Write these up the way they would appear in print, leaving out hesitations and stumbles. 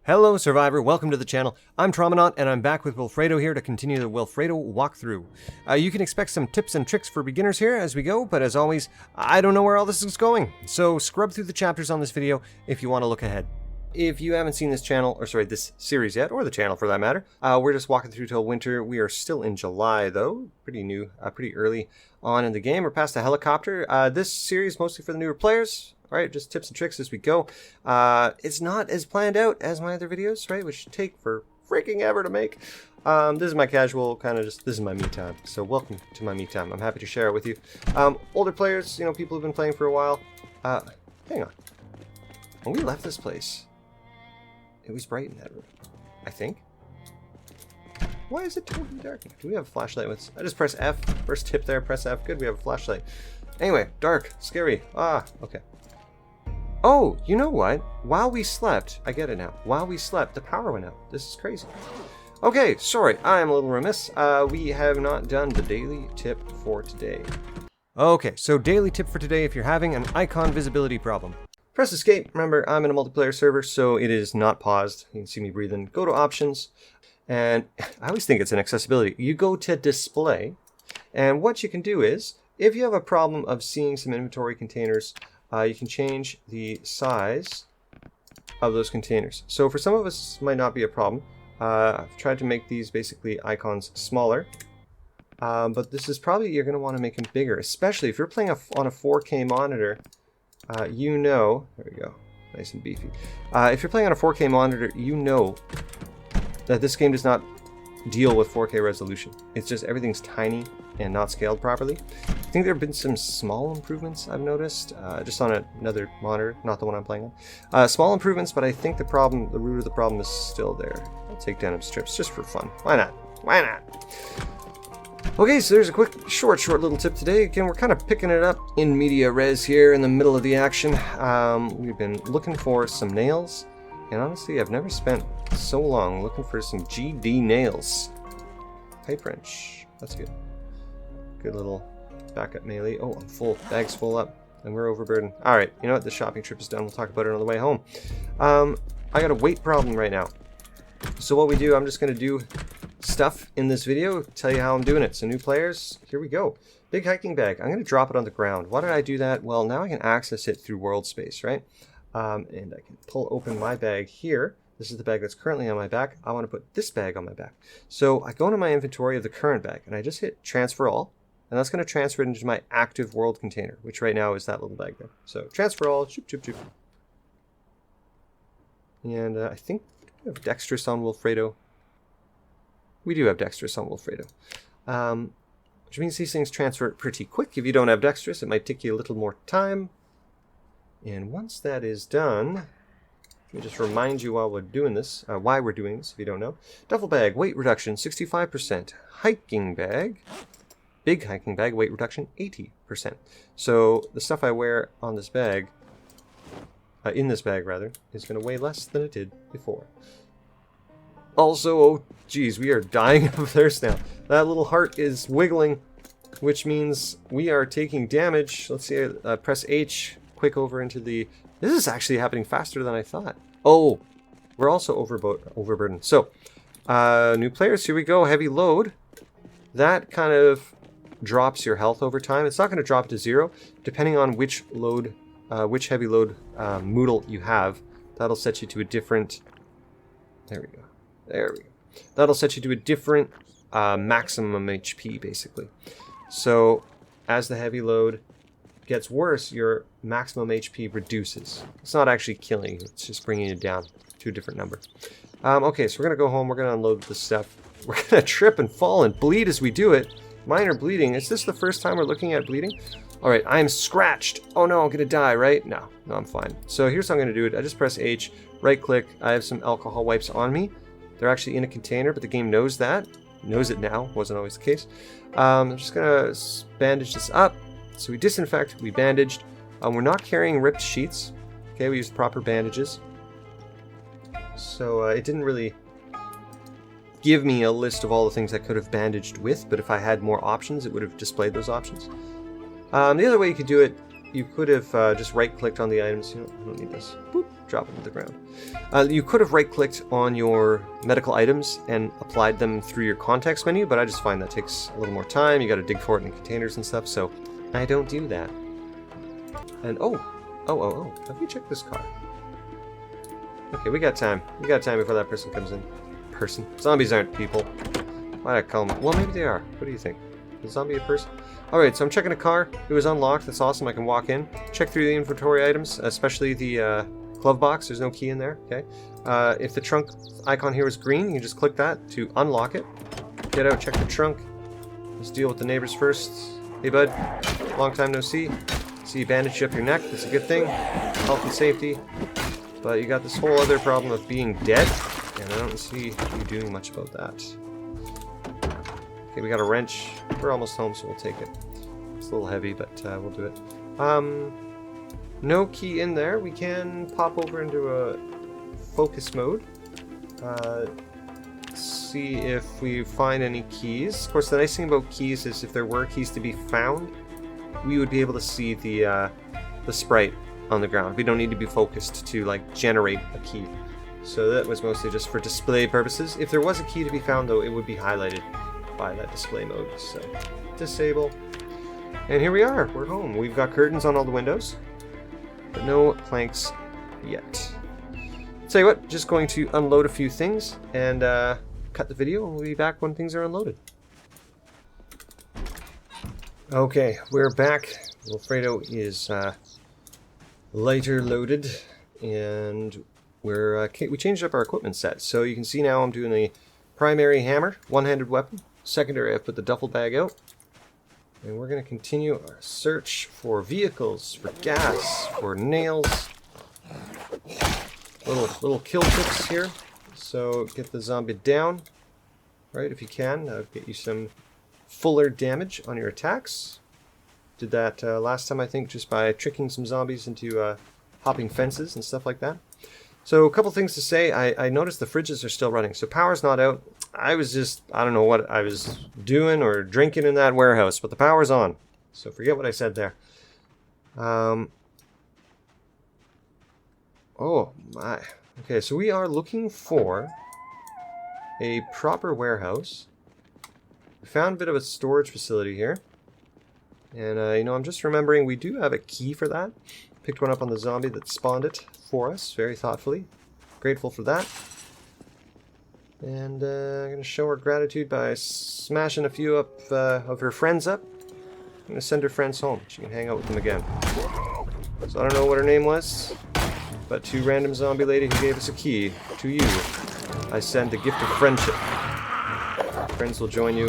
Hello Survivor, welcome to the channel. I'm Traumanaut and I'm back with Wilfredo here to continue the Wilfredo walkthrough. You can expect some tips and tricks for beginners here as we go, but as always, I don't know where all this is going. So scrub through the chapters on this video if you want to look ahead. If you haven't seen this channel, or sorry, this series yet, or the channel for that matter, we're just walking through till winter. We are still in July though, pretty new, pretty early on in the game. We're past the helicopter. This series mostly for the newer players. Right, just tips and tricks as we go. It's not as planned out as my other videos, right, which take for freaking ever to make. This is my casual kind of this is my me time. So welcome to my me time. I'm happy to share it with you. Older players, you know, people who've been playing for a while. Hang on. When we left this place, it was bright in that room, I think. Why is it totally dark? Do we have a flashlight with us? I just press F. First tip there, press F. Good, we have a flashlight. Anyway, dark, scary. Okay. Oh, you know what? While we slept, I get it now. While we slept, the power went out. This is crazy. Okay, sorry, I am a little remiss. We have not done the daily tip for today. Okay, so daily tip for today if you're having an icon visibility problem. Press escape. Remember, I'm in a multiplayer server, so it is not paused. You can see me breathing. Go to options, and I always think it's an accessibility. You go to display, and what you can do is, if you have a problem of seeing some inventory containers, you can change the size of those containers. So for some of us, this might not be a problem. I've tried to make these basically icons smaller, but this is probably, you're going to want to make them bigger, especially if you're playing on a 4K monitor. You know, there we go, nice and beefy. If you're playing on a 4K monitor, you know that this game does not deal with 4K resolution. It's just everything's tiny and not scaled properly. I think there have been some small improvements I've noticed, just on another monitor, not the one I'm playing on. Small improvements, but I think the root of the problem is still there. I'll take denim strips just for fun. Why not? Why not? Okay, so there's a quick, short little tip today. Again, we're kind of picking it up in media res here in the middle of the action. We've been looking for some nails, and honestly, I've never spent so long looking for some GD nails. Pipe wrench, that's good. Good little backup melee. Oh, I'm full. Bag's full up. And we're overburdened. Alright, you know what? The shopping trip is done. We'll talk about it on the way home. I got a weight problem right now. So what we do, I'm just going to do stuff in this video, tell you how I'm doing it. So new players, here we go. Big hiking bag. I'm going to drop it on the ground. Why did I do that? Well, now I can access it through world space, right? And I can pull open my bag here. This is the bag that's currently on my back. I want to put this bag on my back. So I go into my inventory of the current bag, and I just hit transfer all. And that's going to transfer it into my active world container, which right now is that little bag there. So transfer all, choop, choop, choop. And I think we have dexterous on Wilfredo. We do have dexterous on Wilfredo. Which means these things transfer pretty quick. If you don't have dexterous, it might take you a little more time. And once that is done, let me just remind you while we're doing this, why we're doing this if you don't know. Duffel bag, weight reduction, 65%. Hiking bag. Big hiking bag, weight reduction, 80%. So the stuff I wear on this bag, in this bag rather, is going to weigh less than it did before. Also, oh geez, we are dying of thirst now. That little heart is wiggling, which means we are taking damage. Let's see, press H, quick over into the... This is actually happening faster than I thought. Oh, we're also overburdened. So, new players, here we go, heavy load. That kind of drops your health over time. It's not going to drop it to 0, depending on which heavy load Moodle you have. That'll set you to a different. There we go. There we go. That'll set you to a different maximum HP, basically. So, as the heavy load gets worse, your maximum HP reduces. It's not actually killing you. It's just bringing you down to a different number. Okay, so we're going to go home. We're going to unload this stuff. We're going to trip and fall and bleed as we do it. Minor bleeding. Is this the first time we're looking at bleeding? Alright, I am scratched. Oh no, I'm going to die, right? No, I'm fine. So here's how I'm going to do it. I just press H, right click. I have some alcohol wipes on me. They're actually in a container, but the game knows that. Knows it now. Wasn't always the case. I'm just going to bandage this up. So we disinfect, we bandaged. We're not carrying ripped sheets. Okay, we used proper bandages. So it didn't really give me a list of all the things I could have bandaged with, but if I had more options, it would have displayed those options. The other way you could do it, you could have just right-clicked on the items. You know, I don't need this. Boop. drop it to the ground. You could have right-clicked on your medical items and applied them through your context menu, but I just find that takes a little more time. You got to dig for it in containers and stuff, so I don't do that. And oh, have you checked this car? Okay, we got time. We got time before that person comes in. Person? Zombies aren't people. Why'd I call them? Well, maybe they are. What do you think? Is a zombie a person? Alright, so I'm checking a car. It was unlocked. That's awesome. I can walk in. Check through the inventory items, especially the glove box. There's no key in there. Okay. If the trunk icon here is green, you can just click that to unlock it. Get out, check the trunk. Let's deal with the neighbors first. Hey, bud. Long time no see. See you bandaged up your neck. That's a good thing. Health and safety. But you got this whole other problem of being dead, and I don't see you doing much about that. Okay, we got a wrench. We're almost home, so we'll take it. It's a little heavy, but we'll do it. No key in there. We can pop over into a focus mode. See if we find any keys. Of course, the nice thing about keys is if there were keys to be found, we would be able to see the sprite on the ground. We don't need to be focused to like generate a key. So that was mostly just for display purposes. If there was a key to be found, though, it would be highlighted by that display mode. So disable. And here we are. We're home. We've got curtains on all the windows, but no planks yet. Tell you what, just going to unload a few things and cut the video, and we'll be back when things are unloaded. Okay, we're back. Wilfredo is lighter loaded, and we changed up our equipment set. So you can see now I'm doing a primary hammer, one-handed weapon. Secondary, I've put the duffel bag out. And we're going to continue our search for vehicles, for gas, for nails. Little kill tips here. So get the zombie down, right, if you can. That'll get you some fuller damage on your attacks. Did that last time, I think, just by tricking some zombies into hopping fences and stuff like that. So a couple things to say. I noticed the fridges are still running, so power's not out. I don't know what I was doing or drinking in that warehouse, but the power's on. So forget what I said there. Oh my. Okay, so we are looking for a proper warehouse. We found a bit of a storage facility here. And, I'm just remembering we do have a key for that. Picked one up on the zombie that spawned it for us, very thoughtfully. Grateful for that. And I'm going to show her gratitude by smashing a few of her friends up. I'm going to send her friends home. She can hang out with them again. So I don't know what her name was, but to random zombie lady who gave us a key, to you, I send the gift of friendship. Friends will join you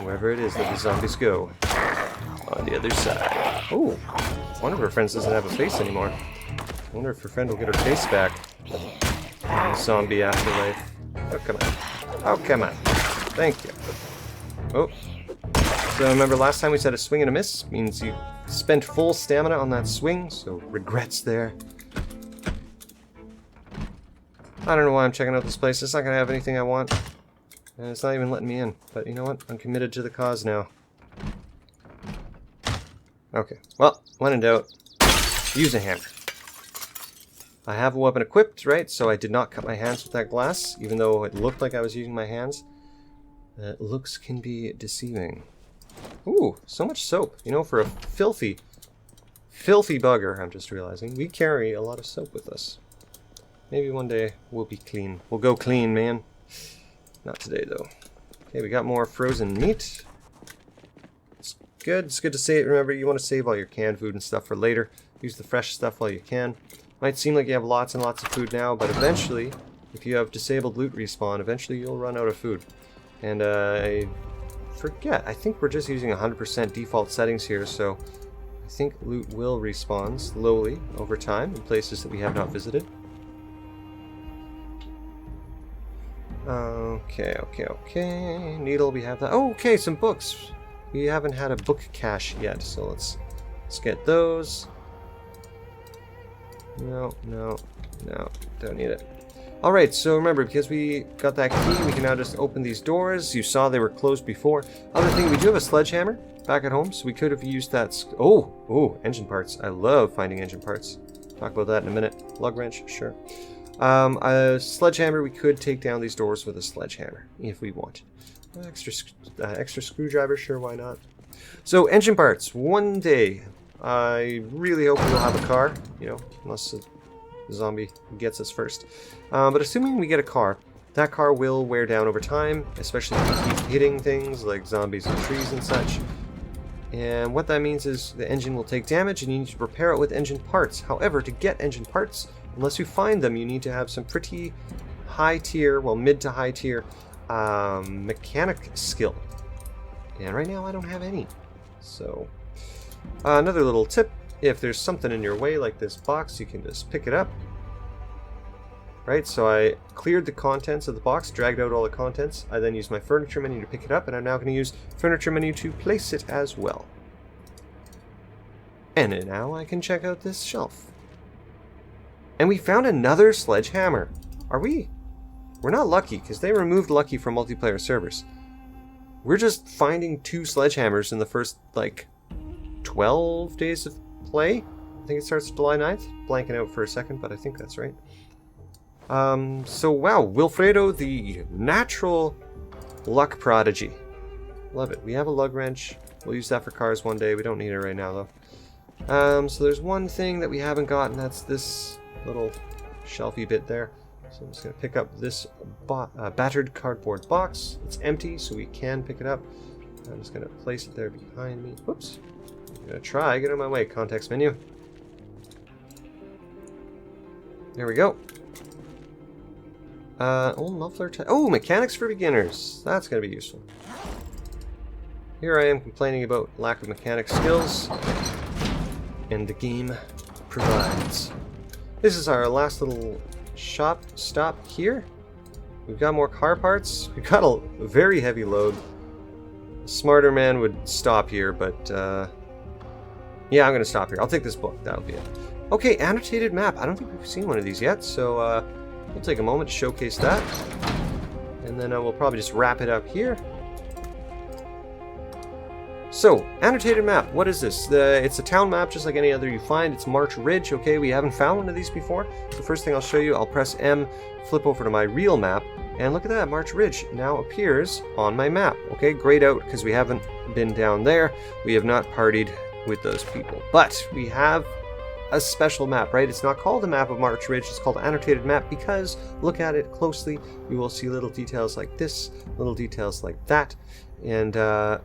wherever it is that the zombies go. On the other side. Oh, one of her friends doesn't have a face anymore. I wonder if her friend will get her face back. Zombie afterlife. Oh, come on. Oh, come on. Thank you. Oh. So remember last time we said a swing and a miss means you spent full stamina on that swing, so regrets there. I don't know why I'm checking out this place. It's not going to have anything I want. And it's not even letting me in. But you know what? I'm committed to the cause now. Okay. Well, when in doubt, use a hammer. I have a weapon equipped, right? So I did not cut my hands with that glass, even though it looked like I was using my hands. Looks can be deceiving. Ooh, so much soap. You know, for a filthy bugger, I'm just realizing, we carry a lot of soap with us. Maybe one day we'll be clean. We'll go clean, man. Not today, though. Okay, we got more frozen meat. It's good. It's good to save. Remember, you want to save all your canned food and stuff for later. Use the fresh stuff while you can. Might seem like you have lots and lots of food now, but eventually, if you have disabled loot respawn, eventually you'll run out of food. And I forget, I think we're just using 100% default settings here, so I think loot will respawn slowly over time in places that we have not visited. Okay. Needle, we have that. Oh, okay, some books. We haven't had a book cache yet, so let's get those. No, don't need it. Alright, so remember, because we got that key, we can now just open these doors. You saw they were closed before. Other thing, we do have a sledgehammer back at home, so we could have used that. Oh, engine parts. I love finding engine parts. Talk about that in a minute. Lug wrench, sure. A sledgehammer, we could take down these doors with a sledgehammer if we wanted. Extra screwdriver, sure, why not? So, engine parts. One day, I really hope we'll have a car, you know, unless the zombie gets us first. But assuming we get a car, that car will wear down over time, especially if we keep hitting things like zombies and trees and such. And what that means is the engine will take damage and you need to repair it with engine parts. However, to get engine parts, unless you find them, you need to have some pretty high tier, well, mid to high tier mechanic skill. And right now I don't have any. So, another little tip, if there's something in your way like this box, you can just pick it up. Right, so I cleared the contents of the box, dragged out all the contents. I then used my furniture menu to pick it up, and I'm now going to use furniture menu to place it as well. And now I can check out this shelf. And we found another sledgehammer. Are we? We're not lucky, because they removed lucky from multiplayer servers. We're just finding 2 sledgehammers in the first, like, 12 days of play. I think it starts July 9th. Blanking out for a second, but I think that's right. So wow, Wilfredo, the natural luck prodigy. Love it. We have a lug wrench. We'll use that for cars one day. We don't need it right now, though. So there's one thing that we haven't got, and that's this little shelfy bit there. So I'm just going to pick up this battered cardboard box. It's empty, so we can pick it up. I'm just going to place it there behind me. Whoops. I'm going to try. Get out of my way. Context menu. There we go. Muffler oh, mechanics for beginners. That's going to be useful. Here I am complaining about lack of mechanic skills. And the game provides. This is our last little shop stop here. We've got more car parts. We've got a very heavy load. A smarter man would stop here, but yeah, I'm going to stop here. I'll take this book. That'll be it. Okay, annotated map. I don't think we've seen one of these yet, so we'll take a moment to showcase that. And then we'll probably just wrap it up here. So, annotated map. What is this? It's a town map just like any other you find. It's March Ridge. Okay, we haven't found one of these before. The first thing I'll show you, I'll press M, flip over to my real map, and look at that. March Ridge now appears on my map. Okay, grayed out because we haven't been down there. We have not partied with those people. But we have a special map, right? It's not called a map of March Ridge, it's called annotated map because look at it closely, you will see little details like this, little details like that, and there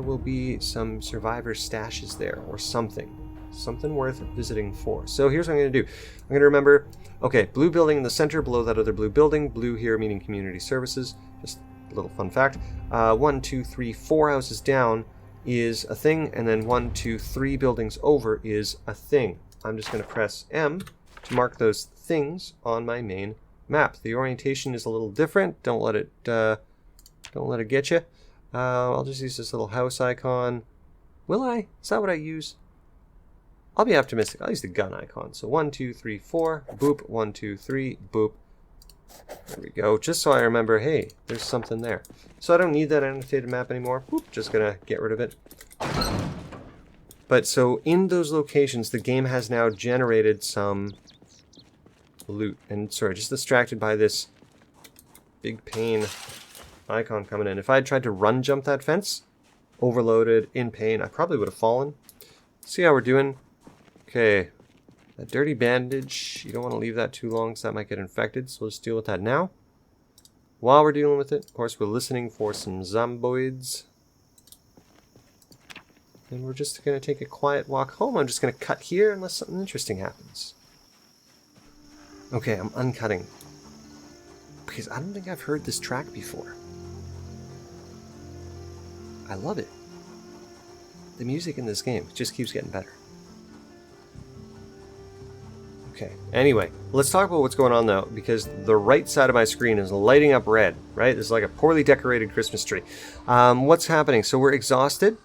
will be some survivor stashes there or something worth visiting for. So here's what I'm going to do. I'm going to remember, okay, blue building in the center below that other blue building, blue here meaning community services, just a little fun fact. 1, 2, 3, 4 houses down is a thing, and then 1, 2, 3 buildings over is a thing. I'm just going to press M to mark those things on my main map. The orientation is a little different. Don't let it get you. I'll just use this little house icon. Will I? Is that what I use? I'll be optimistic. I'll use the gun icon. So 1, 2, 3, 4. Boop. 1, 2, 3. Boop. There we go. Just so I remember, hey, there's something there. So I don't need that annotated map anymore. Boop. Just gonna get rid of it. But so in those locations, the game has now generated some loot. And sorry, just distracted by this big pain icon coming in. If I had tried to run jump that fence, overloaded, in pain, I probably would have fallen. See how we're doing? Okay. That dirty bandage, you don't want to leave that too long because that might get infected, so let's deal with that now. While we're dealing with it, of course, we're listening for some zomboids. And we're just going to take a quiet walk home. I'm just going to cut here unless something interesting happens. Okay, I'm uncutting. Because I don't think I've heard this track before. I love it. The music in this game just keeps getting better. Okay, anyway, let's talk about what's going on though, because the right side of my screen is lighting up red, right? This is like a poorly decorated Christmas tree. What's happening? So we're exhausted.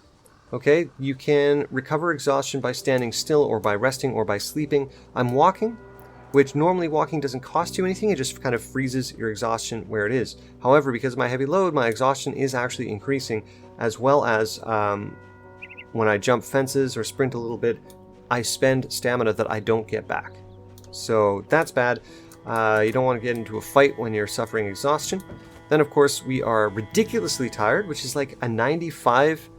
Okay, you can recover exhaustion by standing still or by resting or by sleeping. I'm walking, which normally walking doesn't cost you anything. It just kind of freezes your exhaustion where it is. However, because of my heavy load, my exhaustion is actually increasing, as well as when I jump fences or sprint a little bit, I spend stamina that I don't get back. So that's bad. You don't want to get into a fight when you're suffering exhaustion. Then, of course, we are ridiculously tired, which is like a 95,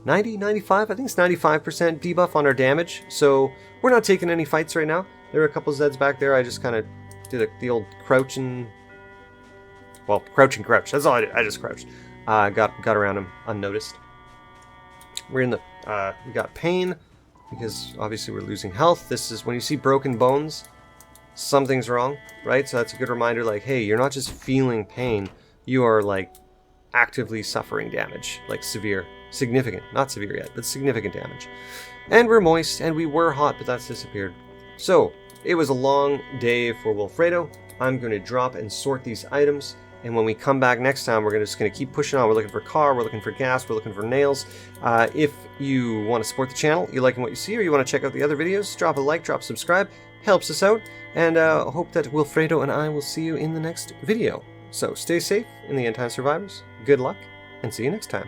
I think it's 95% debuff on our damage. So we're not taking any fights right now. There are a couple Zeds back there. I just kind of did the old crouch and... Well, crouch and crouch. That's all I did. I just crouched. Got around him unnoticed. We're in the... we got pain, because obviously we're losing health. This is when you see broken bones, something's wrong, right? So that's a good reminder, like, hey, you're not just feeling pain. You are, like, actively suffering damage. Like, severe. Significant. Not severe yet, but significant damage. And we're moist, and we were hot, but that's disappeared. So, it was a long day for Wilfredo. I'm going to drop and sort these items, and when we come back next time, we're just going to keep pushing on. We're looking for car, we're looking for gas, we're looking for nails. If you want to support the channel, you're liking what you see, or you want to check out the other videos, drop a like, drop subscribe, helps us out, and hope that Wilfredo and I will see you in the next video. So, stay safe in the end time, survivors. Good luck, and see you next time.